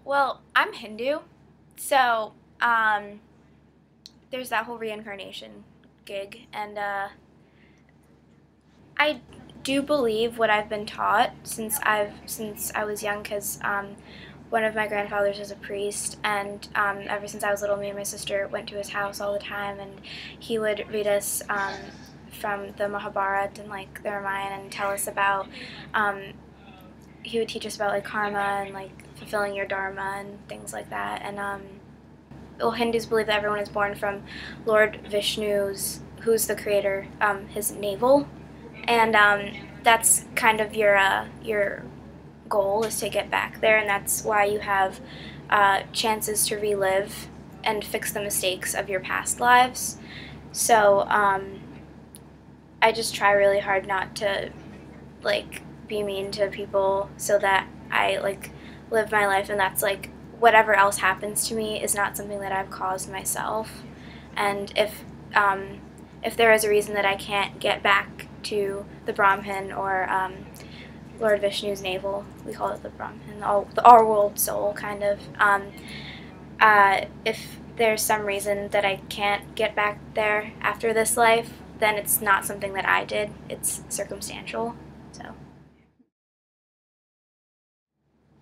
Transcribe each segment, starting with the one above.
Well, I'm Hindu, so um, there's that whole reincarnation gig, and I do believe what I've been taught since I was young, because one of my grandfathers is a priest, and ever since I was little, me and my sister went to his house all the time, and he would read us from the Mahabharata and like the Ramayana and tell us about. He would teach us about like karma and like fulfilling your dharma and things like that, and well, Hindus believe that everyone is born from Lord Vishnu's, who's the creator, his navel, and that's kind of your goal is to get back there, and that's why you have chances to relive and fix the mistakes of your past lives. So I just try really hard not to like be mean to people so that I like live my life, and that's like whatever else happens to me is not something that I've caused myself. And if there is a reason that I can't get back to the Brahmin or Lord Vishnu's navel, we call it the Brahmin, our world soul, kind of. If there's some reason that I can't get back there after this life, then it's not something that I did. It's circumstantial. So.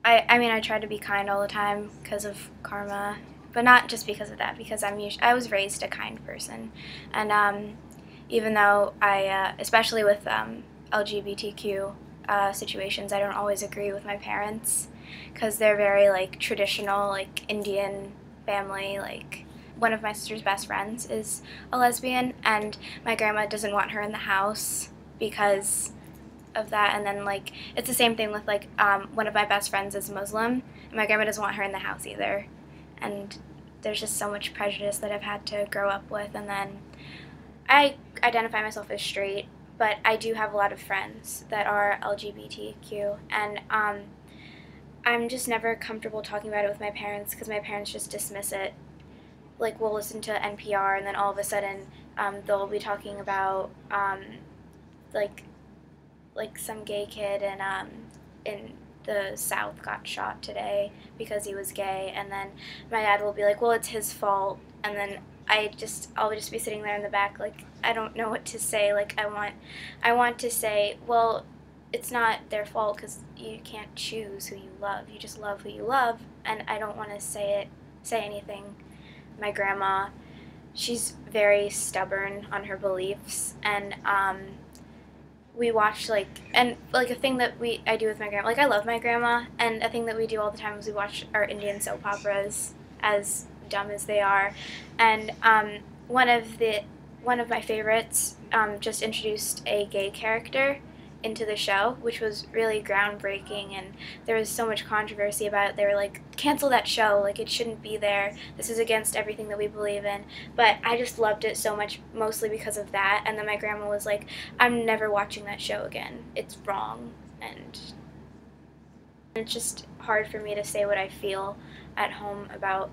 I mean, I try to be kind all the time because of karma, but not just because of that. Because I was raised a kind person, and even though especially with LGBTQ situations, I don't always agree with my parents because they're very like traditional, like Indian family. Like one of my sister's best friends is a lesbian, and my grandma doesn't want her in the house because of that. And then like it's the same thing with like one of my best friends is Muslim, and my grandma doesn't want her in the house either. And there's just so much prejudice that I've had to grow up with. And then I identify myself as straight, but I do have a lot of friends that are LGBTQ, and I'm just never comfortable talking about it with my parents because my parents just dismiss it. Like we'll listen to NPR, and then all of a sudden they'll be talking about like some gay kid in the South got shot today because he was gay, and then my dad will be like, well, it's his fault, and then I'll just be sitting there in the back like I don't know what to say. Like I want to say, well, it's not their fault because you can't choose who you love. You just love who you love, and I don't want to say anything. My grandma, she's very stubborn on her beliefs, and we watch a thing that I do with my grandma. Like I love my grandma, and a thing that we do all the time is we watch our Indian soap operas, as dumb as they are. And one of my favorites just introduced a gay character into the show, which was really groundbreaking, and there was so much controversy about it. They were like, cancel that show, like it shouldn't be there, this is against everything that we believe in. But I just loved it so much, mostly because of that. And then my grandma was like, I'm never watching that show again, it's wrong. And it's just hard for me to say what I feel at home about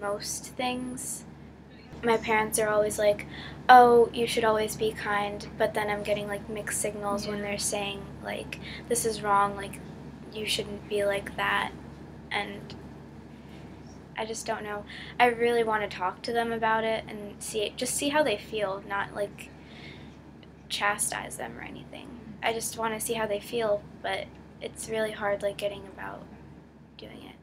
most things. My parents are always like, oh, you should always be kind, but then I'm getting like mixed signals when they're saying like, this is wrong, like you shouldn't be like that. And I just don't know. I really want to talk to them about it and see how they feel, not like chastise them or anything. I just want to see how they feel, but it's really hard like getting about doing it.